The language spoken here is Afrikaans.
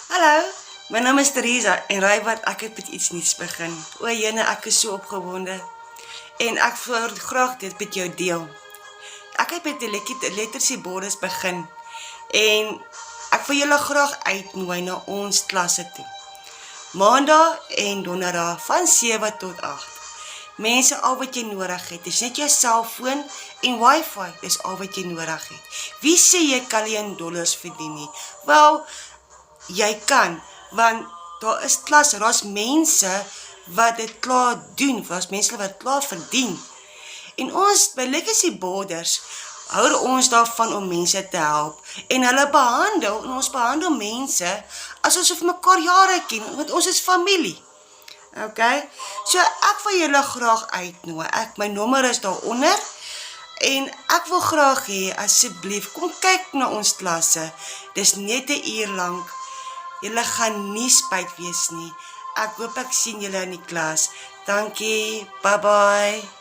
Hallo, my naam is Theresa en raai wat, ek het met iets nuuts begin. O jene, ek is so opgewonde. En ek wil graag dit met jou deel. Ek het met die lettersie bordes begin. En ek wil julle graag uitnooi na ons klasse toe. Maandag en donderdag van 7 tot 8. Mense, al wat jy nodig het, is net jou selfoon en wifi, dis al wat jy nodig het. Wie sê jy kan nie in dollars verdien nie? Wel, jy kan, want daar is klasse, daar is mense wat dit klaar doen, daar is mense wat klaar verdien. En ons, by Legacy Borders, hou ons daarvan om mense te help. En hulle behandel, en ons behandel mense, as ons mekaar jare ken, want ons is familie. Ok, so ek wil julle graag uitnooi, my nommer is daaronder, en ek wil graag hê, asseblief, kom kyk na ons klasse, dis net 'n uur lank, julle gaan nie spyt wees nie, ek hoop ek sien julle in die klas, dankie, bye bye.